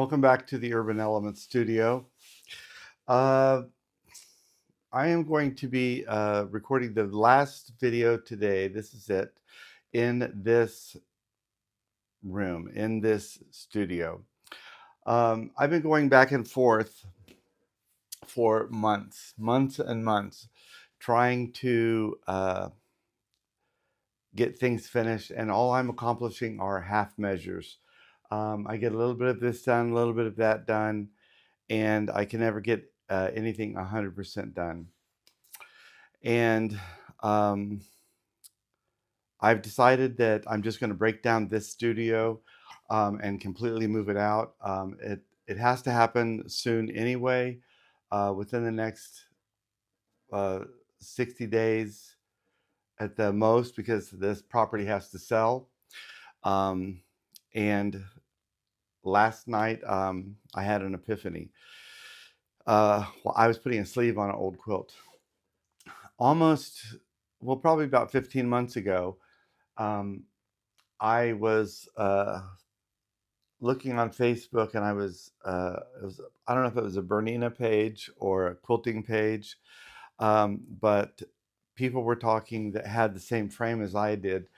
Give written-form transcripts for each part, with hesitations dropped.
Welcome back to the Urban Elements studio. Uh, I am going to be recording the last video today. This is it in this room, in this studio. I've been going back and forth for months and months, trying to get things finished, and all I'm accomplishing are half measures. I get a little bit of this done, a little bit of that done, and I can never get anything 100% done. And um, I've decided that I'm just going to break down this studio and completely move it out. It has to happen soon anyway, within the next uh, 60 days at the most, because this property has to sell. Um, and last night I had an epiphany. Well, I was putting a sleeve on an old quilt. Probably about 15 months ago, um, I was looking on Facebook, and I don't know if it was a Bernina page or a quilting page, but people were talking that had the same frame as I did,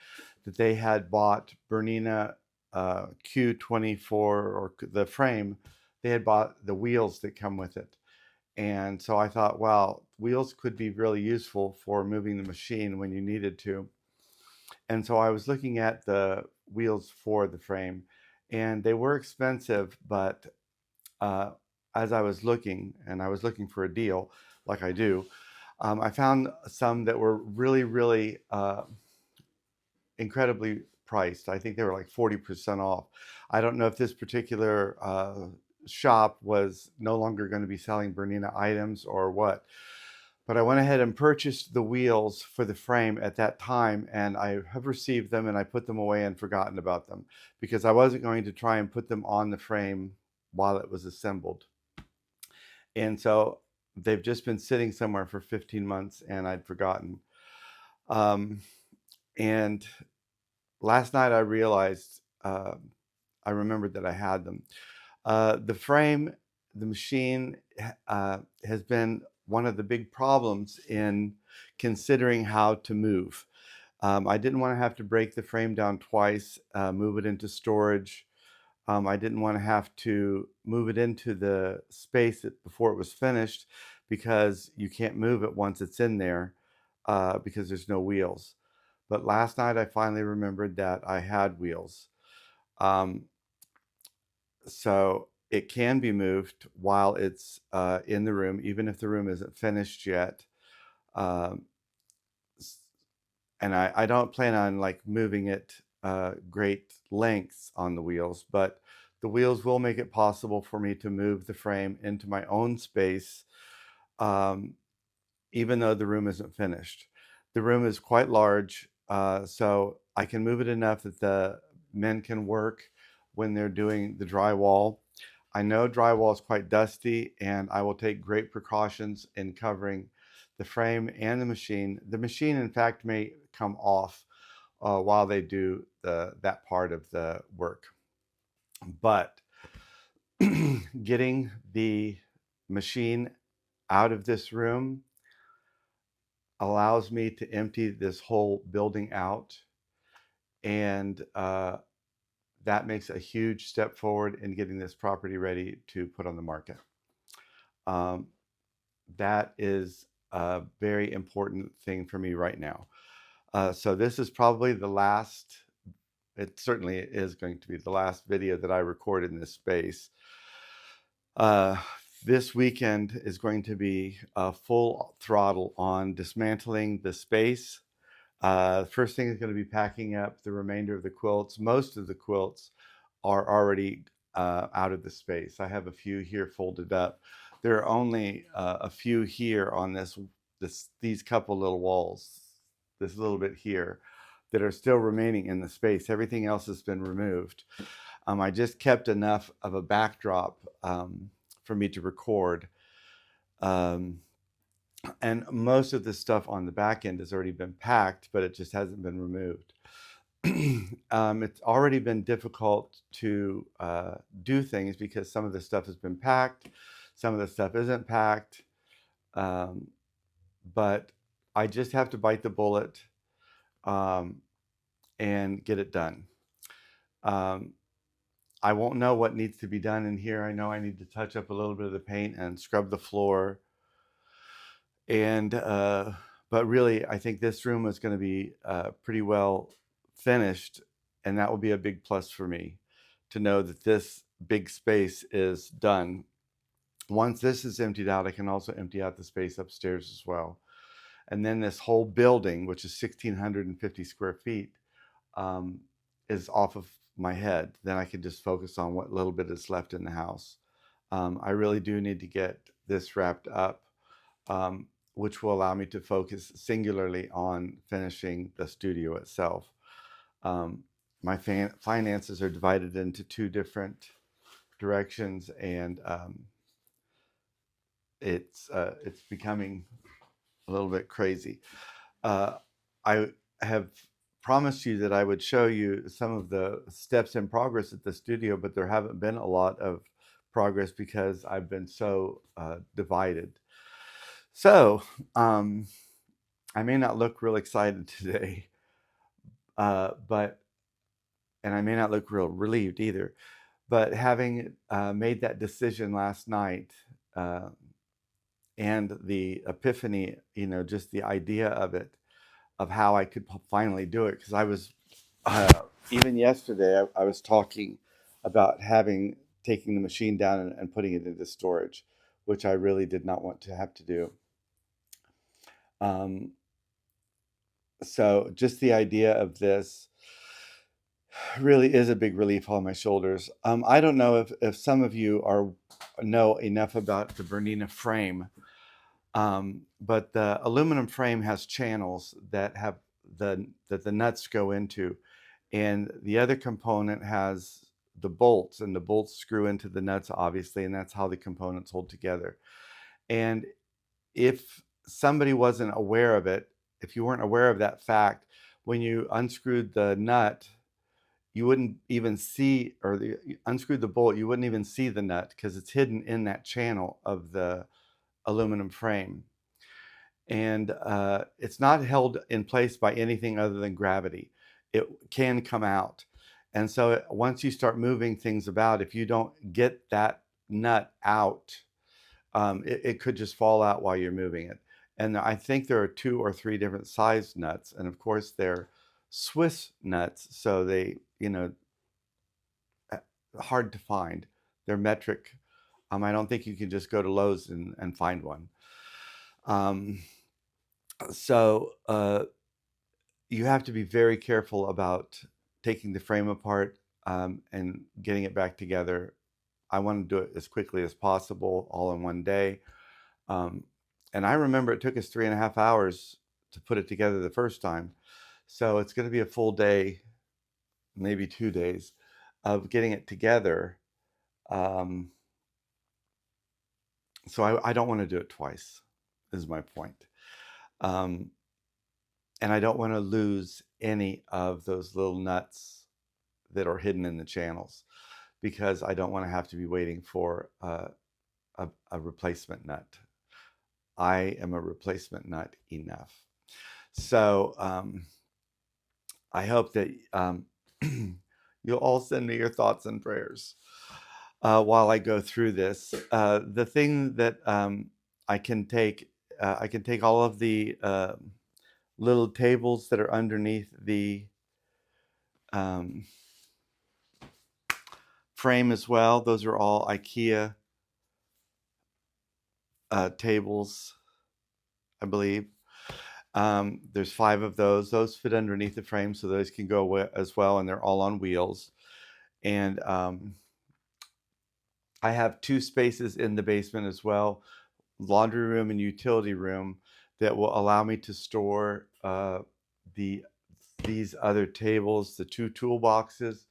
that they had bought Bernina Q24, or the frame. They had bought the wheels that come with it. And so I thought, wow, wheels could be really useful for moving the machine when you needed to. And so I was looking at the wheels for the frame, and they were expensive, but uh, as I was looking, and I was looking for a deal like I do, I found some that were really incredibly priced. I think they were like 40% off. I don't know if this particular shop was no longer going to be selling Bernina items or what, but I went ahead and purchased the wheels for the frame at that time, and I have received them, and I put them away and forgotten about them because I wasn't going to try and put them on the frame while it was assembled. And so they've just been sitting somewhere for 15 months, and I'd forgotten. And last night I realized, I remembered that I had them. The frame, the machine has been one of the big problems in considering how to move. I didn't want to have to break the frame down twice, move it into storage. I didn't want to have to move it into the space before it was finished, because you can't move it once it's in there because there's no wheels. But last night I finally remembered that I had wheels. Um, so it can be moved while it's in the room, even if the room isn't finished yet. Um, and I don't plan on like moving it great lengths on the wheels, but the wheels will make it possible for me to move the frame into my own space, um, even though the room isn't finished. The room is quite large, so I can move it enough that the men can work when they're doing the drywall. I know drywall is quite dusty, and I will take great precautions in covering the frame and the machine. The machine, in fact, may come off while they do that part of the work. But getting the machine out of this room allows me to empty this whole building out, and that makes a huge step forward in getting this property ready to put on the market. That is a very important thing for me right now. So this is probably the last, it certainly is going to be the last video that I record in this space. This weekend is going to be full throttle on dismantling the space. First thing is going to be packing up the remainder of the quilts. Most of the quilts are already out of the space. I have a few here folded up. There are only a few here on these couple little walls, this little bit here, that are still remaining in the space. Everything else has been removed. I just kept enough of a backdrop for me to record. And most of the stuff on the back end has already been packed, but it just hasn't been removed. It's already been difficult to do things because some of the stuff has been packed, some of the stuff isn't packed, um, but I just have to bite the bullet um, and get it done. Um, I won't know what needs to be done in here. I know I need to touch up a little bit of the paint and scrub the floor. And but really, I think this room is going to be pretty well finished, and that will be a big plus for me to know that this big space is done. Once this is emptied out, I can also empty out the space upstairs as well. And then this whole building, which is 1,650 square feet, um, is off of my head. Then I can just focus on what little bit is left in the house. I really do need to get this wrapped up, um, which will allow me to focus singularly on finishing the studio itself. Um, my finances are divided into two different directions, and it's becoming a little bit crazy. I have promised you that I would show you some of the steps in progress at the studio, but there haven't been a lot of progress because I've been so divided. So I may not look real excited today, but and I may not look real relieved either. But having made that decision last night, uh, and the epiphany, just the idea of it, of how I could finally do it, because I was even yesterday I was talking about taking the machine down and putting it into storage, which I really did not want to have to do. Um, so just the idea of this really is a big relief on my shoulders. I don't know if some of you know enough about the Bernina frame, but the aluminum frame has channels that the nuts go into, and the other component has the bolts, and the bolts screw into the nuts, obviously, and that's how the components hold together. And if somebody wasn't aware of it, if you weren't aware of that fact, when you unscrewed the nut, you wouldn't even see, or you unscrewed the bolt, you wouldn't even see the nut because it's hidden in that channel of the aluminum frame. And it's not held in place by anything other than gravity. It can come out. And so once you start moving things about, if you don't get that nut out, it could just fall out while you're moving it. And I think there are 2 or 3 different size nuts. And of course, they're Swiss nuts. So they, hard to find. They're metric. I don't think you can just go to Lowe's and find one. Um, so you have to be very careful about taking the frame apart and getting it back together. I want to do it as quickly as possible, all in one day. Um, and I remember it took us 3.5 hours to put it together the first time. So it's going to be a full day, maybe 2 days, of getting it together. Um, so I don't want to do it twice, is my point. Um, and I don't want to lose any of those little nuts that are hidden in the channels, because I don't want to have to be waiting for a replacement nut. I am a replacement nut enough. So I hope that you'll all send me your thoughts and prayers while I go through this. The thing that I can take all of the little tables that are underneath the um, frame as well. Those are all IKEA tables, I believe. There's 5 of those. Those fit underneath the frame, so those can go as well, and they're all on wheels. And I have 2 spaces in the basement as well, laundry room and utility room, that will allow me to store these other tables, the 2 toolboxes,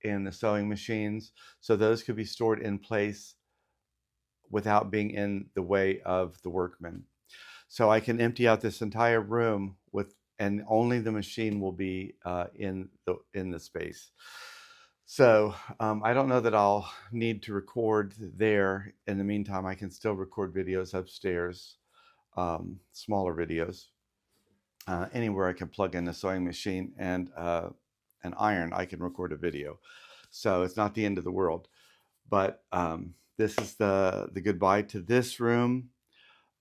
and the sewing machines. So those could be stored in place without being in the way of the workmen. So I can empty out this entire room with and only the machine will be in the space. So I don't know that I'll need to record there. In the meantime, I can still record videos upstairs, smaller videos. Anywhere I can plug in a sewing machine and an iron, I can record a video. So it's not the end of the world. But this is the goodbye to this room.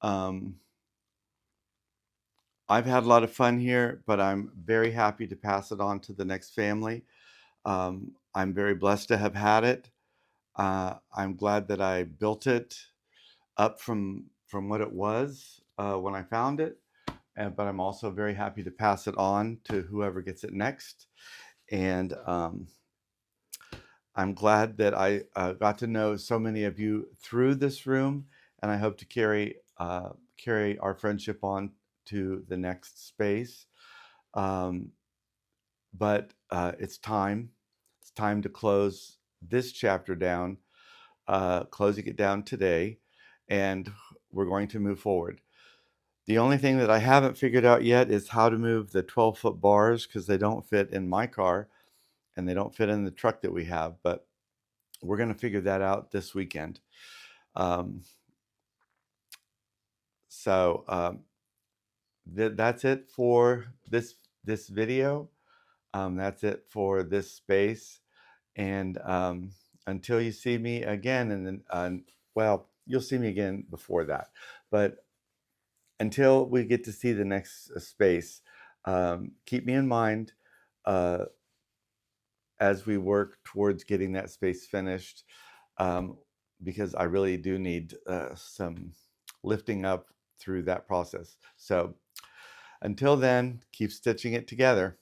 Um, I've had a lot of fun here, but I'm very happy to pass it on to the next family. I'm very blessed to have had it. I'm glad that I built it up from what it was when I found it. But I'm also very happy to pass it on to whoever gets it next. And I'm glad that I got to know so many of you through this room, and I hope to carry our friendship on to the next space. But it's time. It's time to close this chapter down, closing it down today, and we're going to move forward. The only thing that I haven't figured out yet is how to move the 12-foot bars, because they don't fit in my car and they don't fit in the truck that we have, but we're going to figure that out this weekend. That's it for this video. That's it for this space. And until you see me again, and then, well, you'll see me again before that. But until we get to see the next space, keep me in mind as we work towards getting that space finished, because I really do need some lifting up through that process. So until then, keep stitching it together.